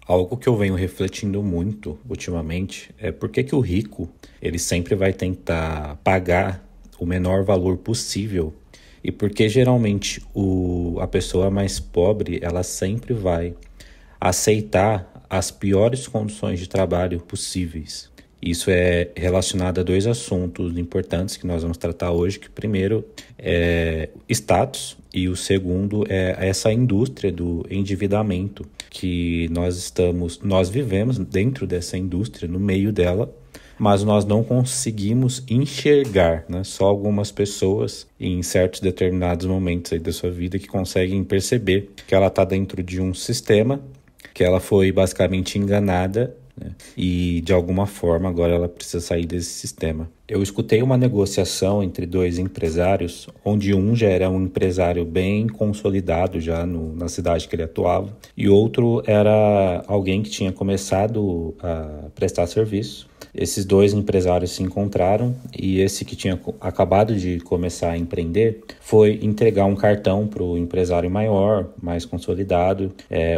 Algo que eu venho refletindo muito ultimamente é por que que o rico ele sempre vai tentar pagar o menor valor possível e por que geralmente a pessoa mais pobre ela sempre vai aceitar as piores condições de trabalho possíveis. Isso é relacionado a dois assuntos importantes que nós vamos tratar hoje, que primeiro é status e o segundo é essa indústria do endividamento que nós vivemos dentro dessa indústria, no meio dela, mas nós não conseguimos enxergar, né? Só algumas pessoas em certos determinados momentos aí da sua vida que conseguem perceber que ela está dentro de um sistema, que ela foi basicamente enganada, né? E de alguma forma agora ela precisa sair desse sistema. Eu escutei uma negociação entre dois empresários, onde um já era um empresário bem consolidado já na cidade que ele atuava, e outro era alguém que tinha começado a prestar serviço. Esses dois empresários se encontraram e esse que tinha acabado de começar a empreender foi entregar um cartão para o empresário maior, mais consolidado,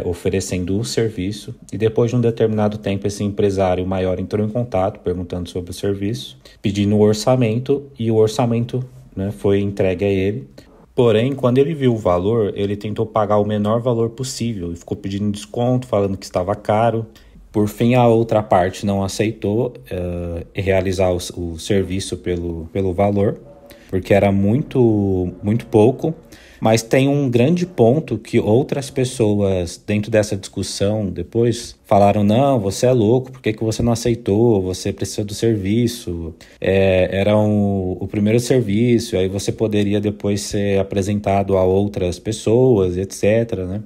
oferecendo o serviço. E depois de um determinado tempo, esse empresário maior entrou em contato perguntando sobre o serviço, pedindo o orçamento e o orçamento, né, foi entregue a ele. Porém, quando ele viu o valor, ele tentou pagar o menor valor possível e ficou pedindo desconto, falando que estava caro. Por fim, a outra parte não aceitou realizar o serviço pelo valor, porque era muito pouco. Mas tem um grande ponto que outras pessoas, dentro dessa discussão, depois falaram: não, você é louco, por que que você não aceitou? Você precisa do serviço. Era o primeiro serviço, aí você poderia depois ser apresentado a outras pessoas, etc, né?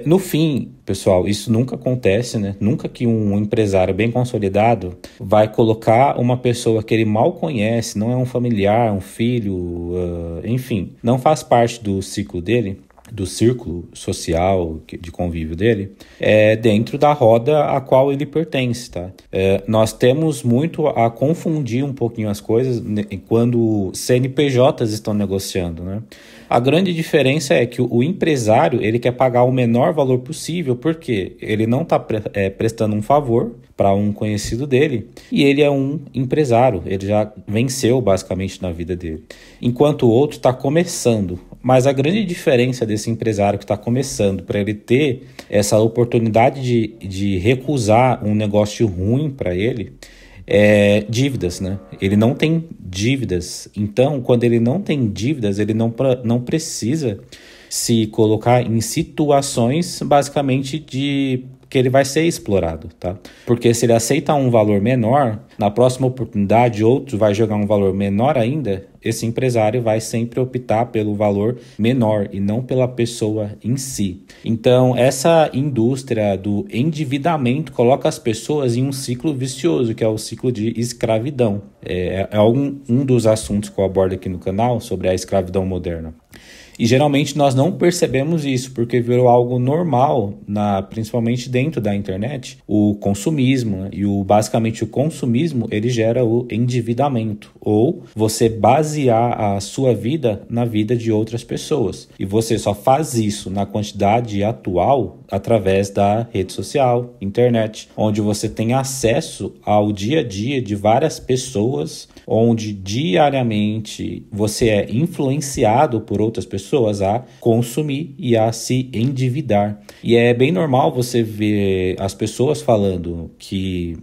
No fim, pessoal, isso nunca acontece, né? Nunca que um empresário bem consolidado vai colocar uma pessoa que ele mal conhece, não é um familiar, um filho, enfim, não faz parte do ciclo dele, do círculo social de convívio dele, dentro da roda a qual ele pertence, tá? Nós temos muito a confundir um pouquinho as coisas quando CNPJs estão negociando, né? A grande diferença é que o empresário ele quer pagar o menor valor possível porque ele não está prestando um favor para um conhecido dele e ele é um empresário, ele já venceu basicamente na vida dele, enquanto o outro está começando. Mas a grande diferença desse empresário que está começando para ele ter essa oportunidade de recusar um negócio ruim para ele dívidas, né? Ele não tem dívidas. Então, quando ele não tem dívidas, ele não precisa se colocar em situações basicamente de que ele vai ser explorado, tá? Porque se ele aceita um valor menor, na próxima oportunidade outro vai jogar um valor menor ainda, esse empresário vai sempre optar pelo valor menor e não pela pessoa em si. Então, essa indústria do endividamento coloca as pessoas em um ciclo vicioso, que é o ciclo de escravidão. É um dos assuntos que eu abordo aqui no canal sobre a escravidão moderna. E geralmente nós não percebemos isso, porque virou algo normal, principalmente dentro da internet, o consumismo, né? E basicamente o consumismo ele gera o endividamento, ou você basear a sua vida na vida de outras pessoas. E você só faz isso na quantidade atual através da rede social, internet, onde você tem acesso ao dia a dia de várias pessoas, onde diariamente você é influenciado por outras pessoas a consumir e a se endividar. E é bem normal você ver as pessoas falando que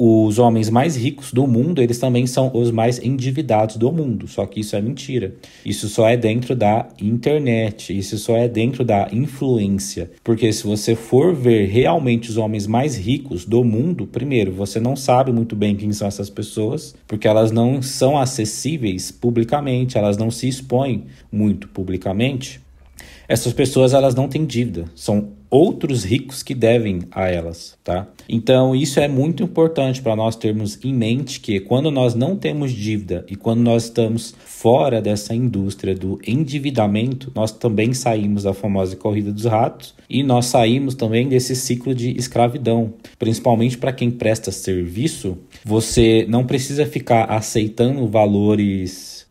os homens mais ricos do mundo, eles também são os mais endividados do mundo. Só que isso é mentira. Isso só é dentro da internet. Isso só é dentro da influência. Porque se você for ver realmente os homens mais ricos do mundo, primeiro, você não sabe muito bem quem são essas pessoas, porque elas não são acessíveis publicamente, elas não se expõem muito publicamente. Essas pessoas, elas não têm dívida, são outros ricos que devem a elas, tá? Então, isso é muito importante para nós termos em mente que quando nós não temos dívida e quando nós estamos fora dessa indústria do endividamento, nós também saímos da famosa corrida dos ratos e nós saímos também desse ciclo de escravidão. Principalmente para quem presta serviço, você não precisa ficar aceitando valores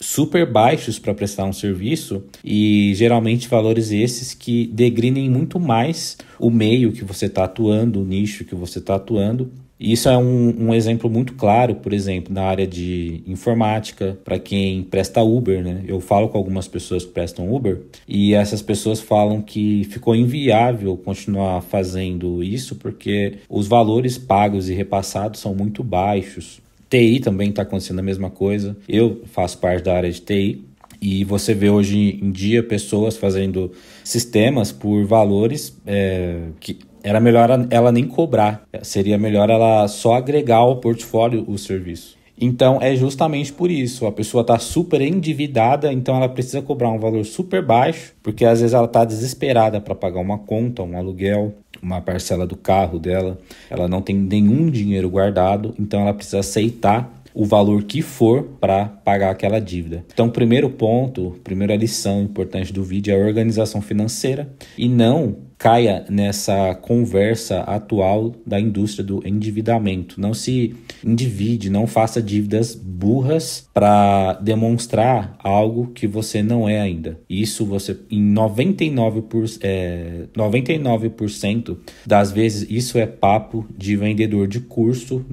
super baixos para prestar um serviço e geralmente valores esses que degrinem muito mais o meio que você está atuando, o nicho que você está atuando. E isso é um exemplo muito claro, por exemplo, na área de informática, para quem presta Uber, né? Eu falo com algumas pessoas que prestam Uber e essas pessoas falam que ficou inviável continuar fazendo isso porque os valores pagos e repassados são muito baixos. TI também está acontecendo a mesma coisa. Eu faço parte da área de TI e você vê hoje em dia pessoas fazendo sistemas por valores que era melhor ela nem cobrar. Seria melhor ela só agregar ao portfólio o serviço. Então é justamente por isso. A pessoa está super endividada, então ela precisa cobrar um valor super baixo, porque às vezes ela está desesperada para pagar uma conta, um aluguel, uma parcela do carro dela. Ela não tem nenhum dinheiro guardado, então ela precisa aceitar o valor que for para pagar aquela dívida. Então, primeiro ponto, primeira lição importante do vídeo é a organização financeira e não caia nessa conversa atual da indústria do endividamento. Não se endivide, não faça dívidas burras para demonstrar algo que você não é ainda. Isso você, em 99% das vezes, isso é papo de vendedor de curso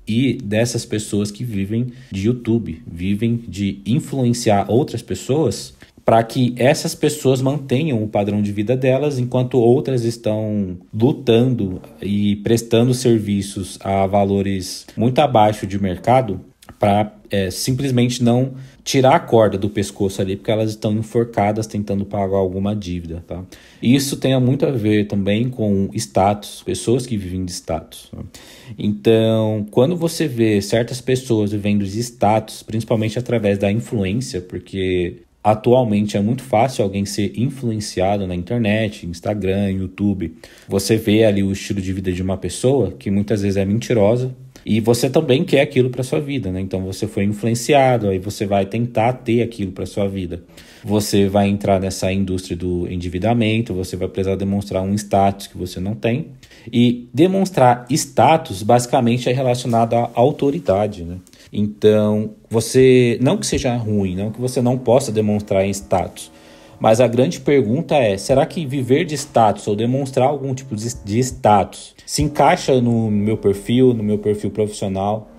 e dessas pessoas que vivem de YouTube, vivem de influenciar outras pessoas para que essas pessoas mantenham o padrão de vida delas, enquanto outras estão lutando e prestando serviços a valores muito abaixo de mercado para simplesmente não tirar a corda do pescoço ali, porque elas estão enforcadas tentando pagar alguma dívida, tá? Isso tem muito a ver também com status, pessoas que vivem de status, tá? Então, quando você vê certas pessoas vivendo de status, principalmente através da influência, porque atualmente é muito fácil alguém ser influenciado na internet, Instagram, YouTube. Você vê ali o estilo de vida de uma pessoa que muitas vezes é mentirosa e você também quer aquilo para sua vida, né? Então você foi influenciado, aí você vai tentar ter aquilo para sua vida. Você vai entrar nessa indústria do endividamento, você vai precisar demonstrar um status que você não tem. E demonstrar status basicamente é relacionado à autoridade, né? Então, você, não que seja ruim, não que você não possa demonstrar em status, mas a grande pergunta é, será que viver de status ou demonstrar algum tipo de status se encaixa no meu perfil profissional?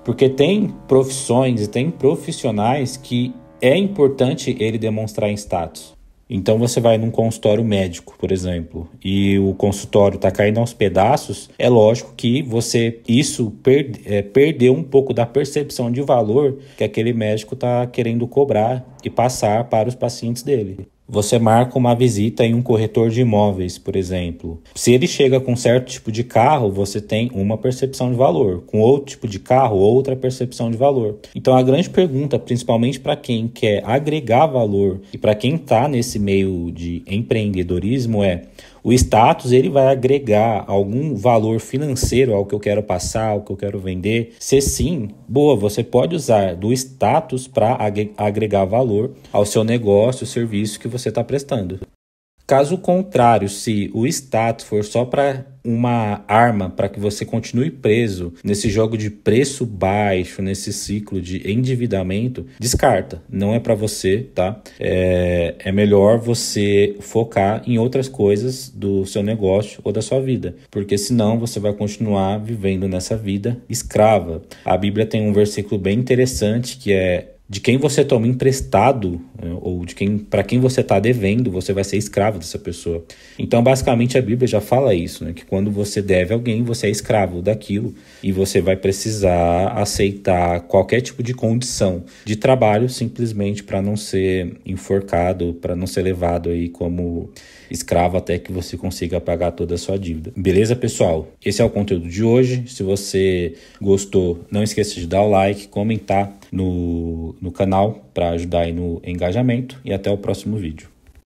Porque tem profissões e tem profissionais que é importante ele demonstrar em status. Então você vai num consultório médico, por exemplo, e o consultório está caindo aos pedaços, é lógico que perdeu um pouco da percepção de valor que aquele médico está querendo cobrar e passar para os pacientes dele. Você marca uma visita em um corretor de imóveis, por exemplo. Se ele chega com certo tipo de carro, você tem uma percepção de valor. Com outro tipo de carro, outra percepção de valor. Então a grande pergunta, principalmente para quem quer agregar valor e para quem está nesse meio de empreendedorismo é: o status ele vai agregar algum valor financeiro ao que eu quero passar, ao que eu quero vender? Se sim, boa, você pode usar do status para agregar valor ao seu negócio, serviço que você está prestando. Caso contrário, se o status for só para uma arma para que você continue preso nesse jogo de preço baixo, nesse ciclo de endividamento, descarta. Não é para você, tá? É melhor você focar em outras coisas do seu negócio ou da sua vida, porque senão você vai continuar vivendo nessa vida escrava. A Bíblia tem um versículo bem interessante que é: de quem você toma emprestado, ou para quem você está devendo, você vai ser escravo dessa pessoa. Então, basicamente, a Bíblia já fala isso, né? Que quando você deve a alguém, você é escravo daquilo e você vai precisar aceitar qualquer tipo de condição de trabalho simplesmente para não ser enforcado, para não ser levado aí como escravo até que você consiga pagar toda a sua dívida. Beleza, pessoal? Esse é o conteúdo de hoje. Se você gostou, não esqueça de dar o like, comentar no canal para ajudar aí no engajamento e até o próximo vídeo.